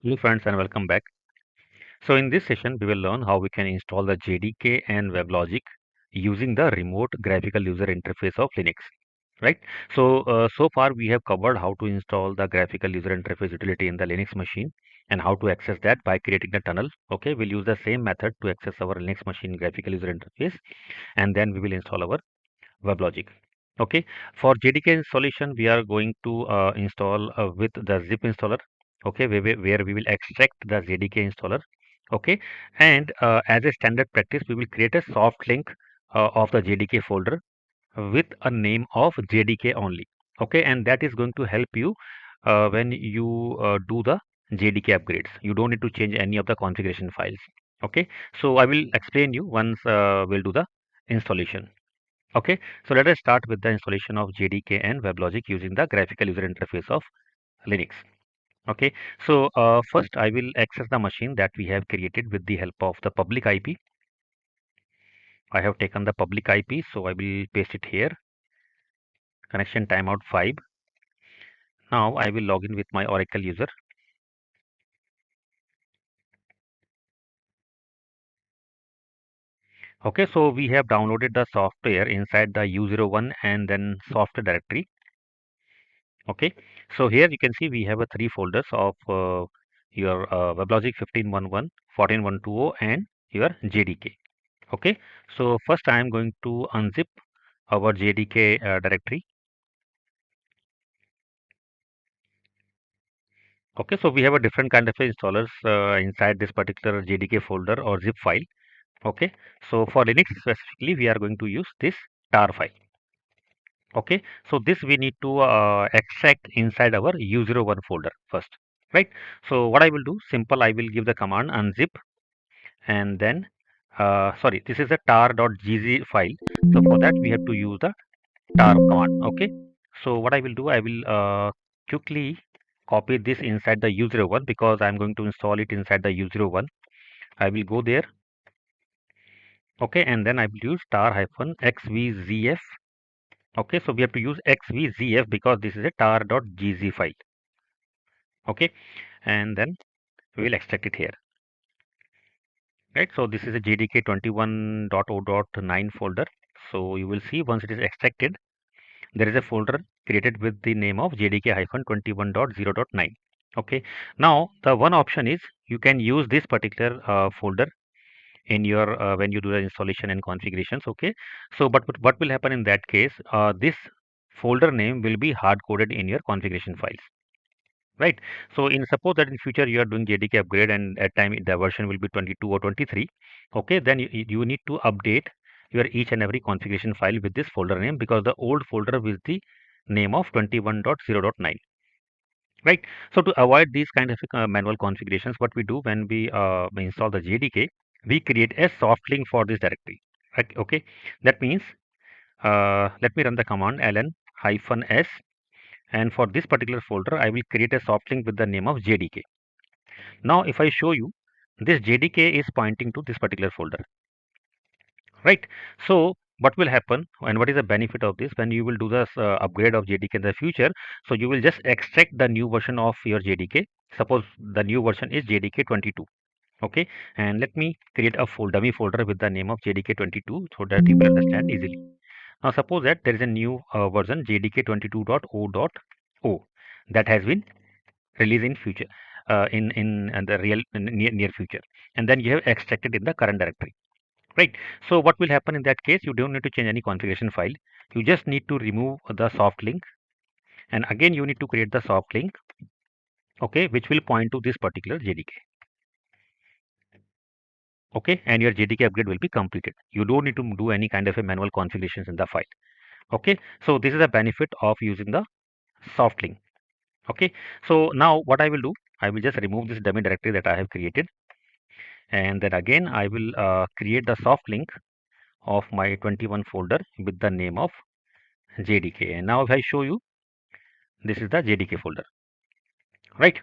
Hello friends and welcome back. So in this session we will learn how we can install the JDK and WebLogic using the remote graphical user interface of Linux. Right? So far we have covered how to install the graphical user interface utility in the Linux machine and how to access that by creating the tunnel. Okay, we'll use the same method to access our Linux machine graphical user interface and then we will install our WebLogic. Okay, for JDK installation, we are going to install with the zip installer. Okay, where we will extract the JDK installer. Okay, and as a standard practice, we will create a soft link of the JDK folder with a name of JDK only. Okay, and that is going to help you when you do the JDK upgrades. You don't need to change any of the configuration files. Okay, so I will explain you once we'll do the installation. Okay, so let us start with the installation of JDK and WebLogic using the graphical user interface of Linux. Okay, so first I will access the machine that we have created with the help of the public IP. I have taken the public IP, so I will paste it here. Connection timeout 5. Now I will log in with my Oracle user. Okay, so we have downloaded the software inside the U01 and then software directory. Okay, so here you can see we have three folders of your WebLogic 15.11, 14.120 and your JDK. Okay, so first I am going to unzip our JDK directory. Okay, so we have a different kind of installers inside this particular JDK folder or zip file. Okay, so for Linux specifically, we are going to use this tar file. Okay, so this we need to extract inside our U01 folder first, right? So what I will do, simple, I will give the command unzip and then, sorry, this is a tar.gz file. So for that, we have to use the tar command. Okay, so what I will do, I will quickly copy this inside the U01 because I'm going to install it inside the U01. I will go there. Okay, and then I will use tar hyphen xvzf. Okay, so we have to use xvzf because this is a tar.gz file. Okay, and then we will extract it here. Right, so this is a JDK 21.0.9 folder. So you will see once it is extracted, there is a folder created with the name of JDK-21.0.9. Okay, now the one option is you can use this particular folder in your when you do the installation and configurations. Okay, so but what will happen in that case, this folder name will be hard coded in your configuration files, right? So in suppose that in future you are doing JDK upgrade and at time the version will be 22 or 23. Okay, then you need to update your each and every configuration file with this folder name because the old folder with the name of 21.0.9, right? So to avoid these kind of manual configurations, what we do when we install the JDK, we create a soft link for this directory, right? Okay, that means let me run the command ln hyphen s, and for this particular folder I will create a soft link with the name of JDK. Now if I show you, this JDK is pointing to this particular folder, right? So what will happen and what is the benefit of this when you will do this upgrade of JDK in the future? So you will just extract the new version of your JDK. Suppose the new version is JDK 22. Okay, and let me create a dummy folder with the name of JDK 22 so that you will understand easily. Now suppose that there is a new version JDK 22.0.0 that has been released in future, in the real near future, and then you have extracted in the current directory, right? So what will happen in that case, you don't need to change any configuration file. You just need to remove the soft link and again you need to create the soft link, okay, which will point to this particular JDK. Okay, and your JDK upgrade will be completed. You don't need to do any kind of a manual configurations in the file. Okay, so this is a benefit of using the soft link. Okay, so now what I will do, I will just remove this dummy directory that I have created, and then again I will create the soft link of my 21 folder with the name of JDK. And now if I show you, this is the JDK folder, right?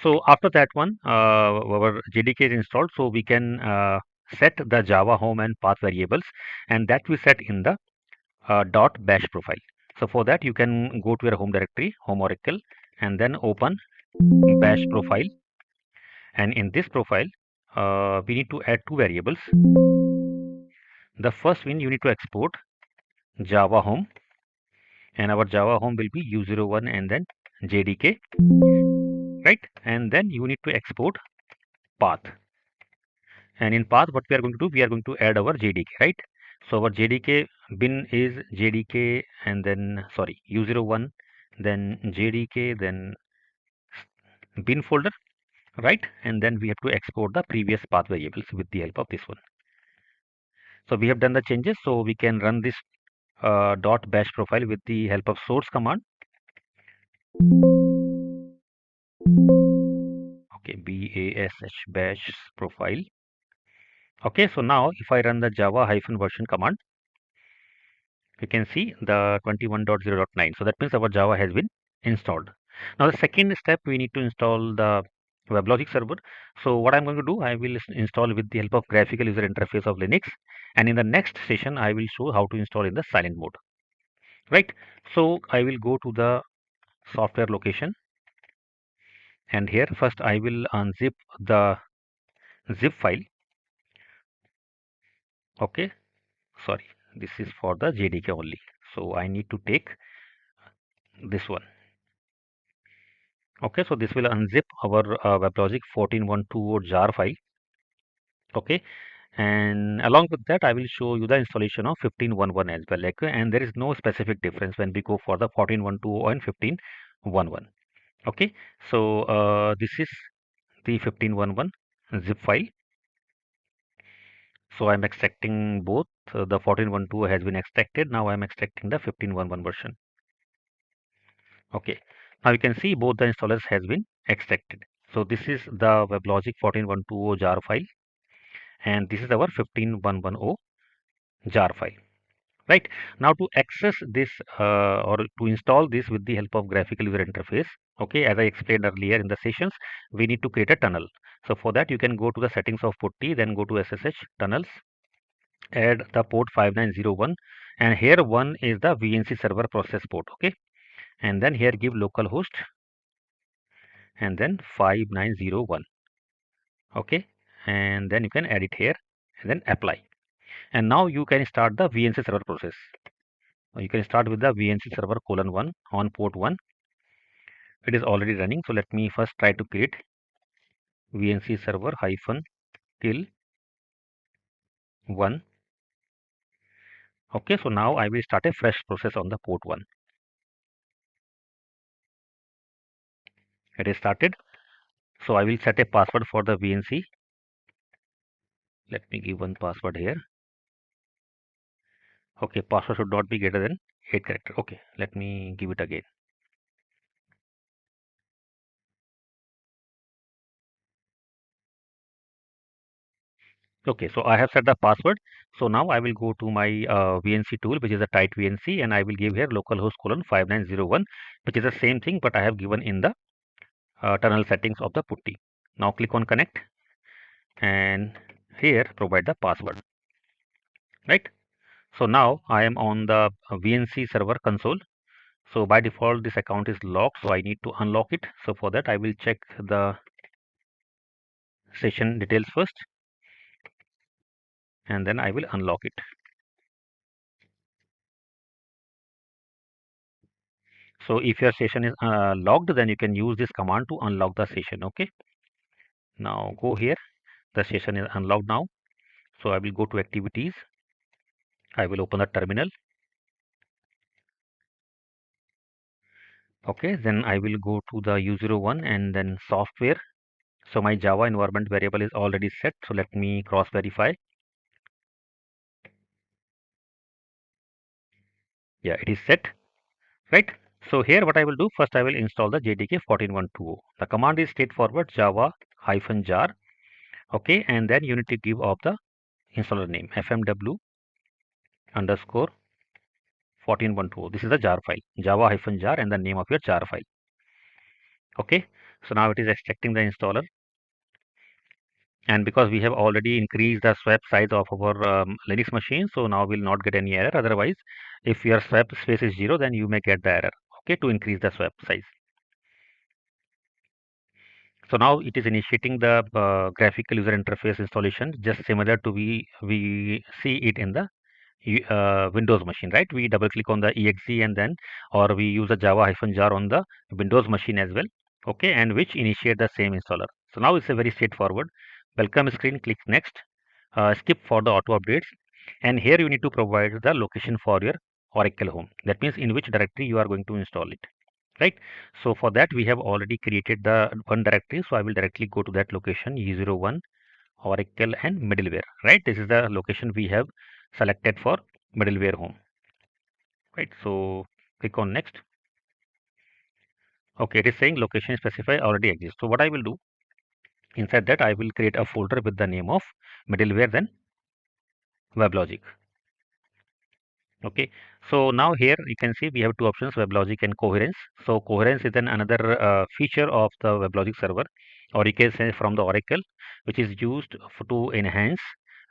So after that one, our JDK is installed, so we can set the Java home and path variables, and that we set in the dot bash profile. So for that you can go to your home directory, home Oracle, and then open bash profile. And in this profile, we need to add two variables. The first one, you need to export Java home, and our Java home will be U01 and then JDK, right? And then you need to export path. And in path, what we are going to do, we are going to add our JDK, right? So our JDK bin is JDK and then, sorry, U01, then JDK, then bin folder, right? And then we have to export the previous path variables with the help of this one. So we have done the changes, so we can run this dot bash profile with the help of source command. Okay, bash profile. Okay, so now if I run the java -version command, you can see the 21.0.9. So that means our Java has been installed. Now the second step, we need to install the WebLogic server. So what I'm going to do, I will install with the help of graphical user interface of Linux. And in the next session, I will show how to install in the silent mode. Right. So I will go to the software location. And here first I will unzip the zip file. Okay. Sorry. This is for the JDK only. So I need to take this one. Okay, so this will unzip our WebLogic 14.1.2 jar file. Okay, and along with that, I will show you the installation of 15.1.1 as well. Like, and there is no specific difference when we go for the 14.1.2 and 15.1.1. Okay, so this is the 15.1.1 zip file. So I'm extracting both. The 14.1.2 has been extracted. Now I'm extracting the 15.1.1 version. Okay, now you can see both the installers has been extracted. So this is the WebLogic 14.1.2 jar file, and this is our 15.1.10 jar file. Right, now to access this or to install this with the help of graphical user interface, okay, as I explained earlier in the sessions, we need to create a tunnel. So for that, you can go to the settings of putty, then go to SSH tunnels, add the port 5901, and here one is the VNC server process port. Okay, and then here give localhost and then 5901. Okay, and then you can add it here and then apply. And now you can start the VNC server process. You can start with the VNC server :1 on port 1. It is already running. So let me first try to create VNC server -kill 1. Okay, so now I will start a fresh process on the port 1. It is started. So I will set a password for the VNC. Let me give one password here. Okay, password should not be greater than 8 characters. Okay, let me give it again. Okay, so I have set the password. So now I will go to my VNC tool, which is a tight VNC, and I will give here localhost :5901, which is the same thing, but I have given in the tunnel settings of the putty. Now click on connect, and here provide the password. Right. So now I am on the VNC server console. So by default, this account is locked, so I need to unlock it. So for that, I will check the session details first, and then I will unlock it. So if your session is locked, then you can use this command to unlock the session. Okay. Now go here. The session is unlocked now. So I will go to activities. I will open the terminal. Okay. Then I will go to the U01 and then software. So my Java environment variable is already set. So let me cross verify. Yeah, it is set. Right. So here what I will do, first I will install the JDK 14.1.2. The command is straightforward, java -jar. Okay, and then you need to give of the installer name fmw underscore 14.2. This is the jar file, java -jar, and the name of your jar file. Okay, so now it is extracting the installer, and because we have already increased the swap size of our Linux machine, so now we'll not get any error. Otherwise, if your swap space is 0, then you may get the error. Okay, to increase the swap size. So now it is initiating the graphical user interface installation, just similar to we see it in the Windows machine, right? We double click on the exe and then, or we use a java-jar on the Windows machine as well, okay, and which initiate the same installer. So now it's a very straightforward. Welcome screen, click next, skip for the auto updates, and here you need to provide the location for your Oracle home. That means in which directory you are going to install it, right? So for that we have already created the one directory. So I will directly go to that location, E01 Oracle and middleware, right? This is the location we have selected for middleware home, right? So click on next. Okay, it is saying location specify already exists. So what I will do, inside that I will create a folder with the name of middleware, then WebLogic. Okay, so now here you can see we have two options, WebLogic and coherence. So coherence is an another feature of the WebLogic server, or you can say from the Oracle, which is used to enhance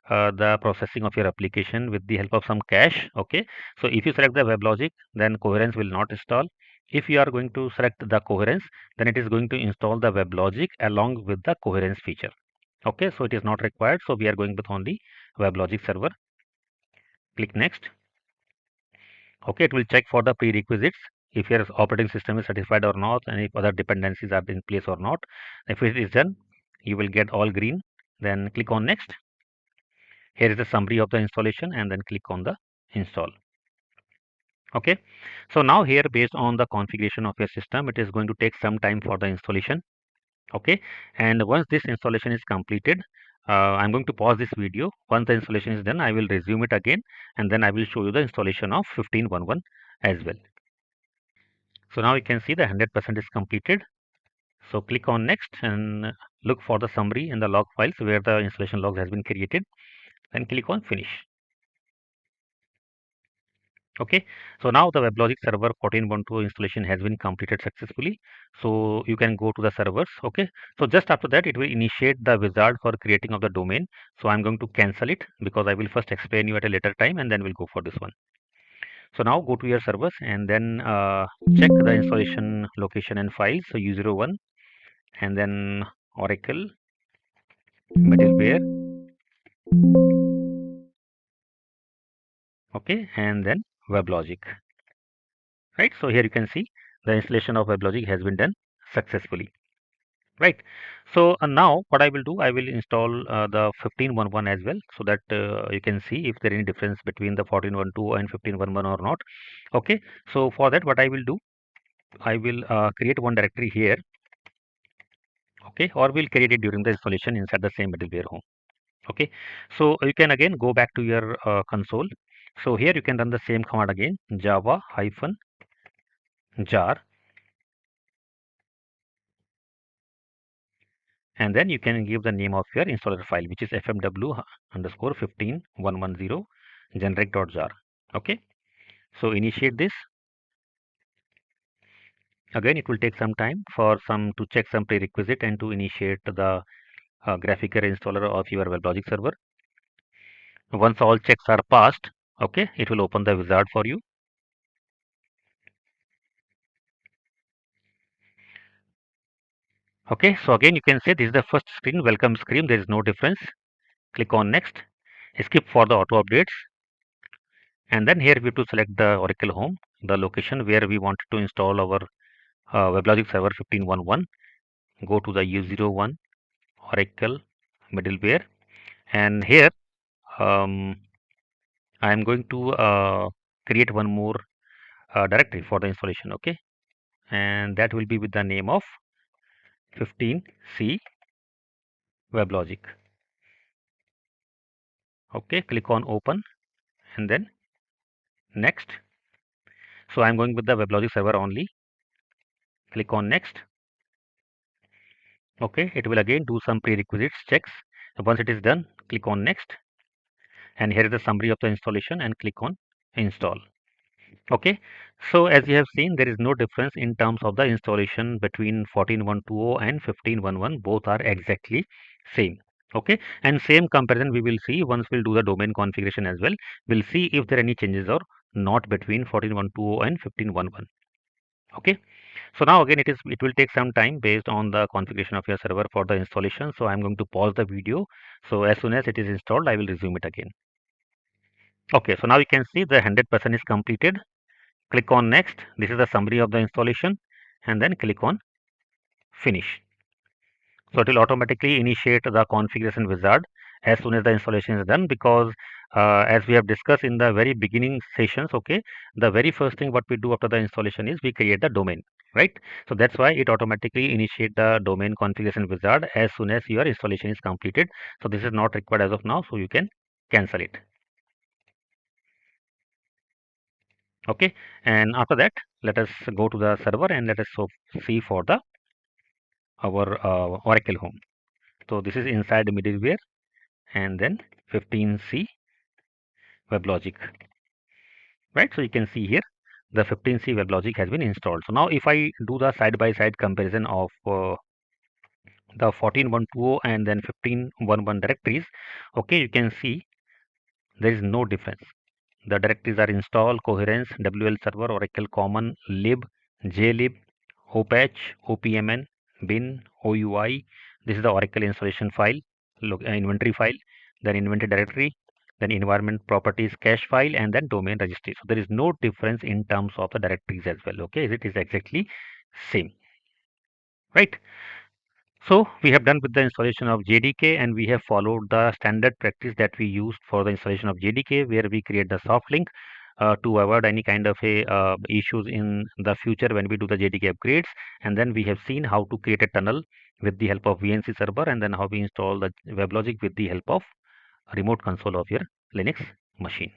the processing of your application with the help of some cache. Okay, so if you select the WebLogic, then coherence will not install. If you are going to select the coherence, then it is going to install the WebLogic along with the coherence feature. Okay, so it is not required. So we are going with only WebLogic server. Click next. Okay, it will check for the prerequisites, if your operating system is certified or not, and if other dependencies are in place or not. If it is done, you will get all green. Then click on next. Here is the summary of the installation, and then click on the install. Okay, so now here, based on the configuration of your system, it is going to take some time for the installation. Okay, and once this installation is completed, I'm going to pause this video. Once the installation is done, I will resume it again, and then I will show you the installation of 15.11 as well. So now you can see the 100% is completed. So click on next and look for the summary in the log files where the installation log has been created, then click on finish. Okay, so now the WebLogic server 14.12 installation has been completed successfully. So you can go to the servers. Okay, so just after that it will initiate the wizard for creating of the domain. So I'm going to cancel it because I will first explain you at a later time, and then we'll go for this one. So now go to your servers and then check the installation location and files. So U01 and then Oracle, middleware, okay, and then WebLogic, right? So here you can see the installation of WebLogic has been done successfully, right? So now what I will do, I will install the 15.11 as well, so that you can see if there is any difference between the 14.12 and 15.11 or not. Okay, so for that what I will do, I will create one directory here, okay, or we'll create it during the installation inside the same middleware home. Okay, so you can again go back to your console. So here you can run the same command again, java hyphen jar, and then you can give the name of your installer file, which is fmw underscore 15110 generic.jar. Okay, so initiate this. Again, it will take some time for some to check some prerequisite and to initiate the graphical installer of your WebLogic server. Once all checks are passed, okay, it will open the wizard for you. Okay, so again you can say this is the first screen, welcome screen, there is no difference. Click on next, skip for the auto updates, and then here we have to select the Oracle home, the location where we wanted to install our WebLogic server 15.11. Go to the U01 Oracle middleware, and here um, I am going to create one more directory for the installation. Okay, and that will be with the name of 15C WebLogic. Okay, click on open and then next. So I'm going with the WebLogic server only. Click on next. Okay, it will again do some prerequisites checks. Once it is done, click on next. And here is the summary of the installation, and click on install. Okay, so as you have seen, there is no difference in terms of the installation between 14.120 and 15.11. Both are exactly same. Okay, and same comparison we will see once we'll do the domain configuration as well. We'll see if there are any changes or not between 14.120 and 15.11. Okay, So now again it will take some time based on the configuration of your server for the installation. So I'm going to pause the video. So as soon as it is installed, I will resume it again. Okay, so now you can see the 100% is completed. Click on next. This is the summary of the installation, and then click on finish. So it will automatically initiate the configuration wizard as soon as the installation is done, because as we have discussed in the very beginning sessions, okay, the very first thing what we do after the installation is we create the domain, right? So that's why it automatically initiate the domain configuration wizard as soon as your installation is completed. So this is not required as of now, so you can cancel it. Okay, and after that, let us go to the server and let us see for the our Oracle home. So this is inside the middleware, and then 15C WebLogic, right? So you can see here the 15C WebLogic has been installed. So now if I do the side-by-side comparison of the 14.120 and then 15.1.1 directories, okay, you can see there is no difference. The directories are install, coherence, WL server, Oracle common, lib, jlib, opatch, opmn, bin, OUI. This is the Oracle installation file, inventory file, then inventory directory, then environment properties cache file, and then domain registry. So there is no difference in terms of the directories as well. Okay, it is exactly same, right? So we have done with the installation of JDK, and we have followed the standard practice that we used for the installation of JDK, where we create the soft link to avoid any kind of a issues in the future when we do the JDK upgrades. And then we have seen how to create a tunnel with the help of VNC server, and then how we install the WebLogic with the help of remote console of your Linux machine.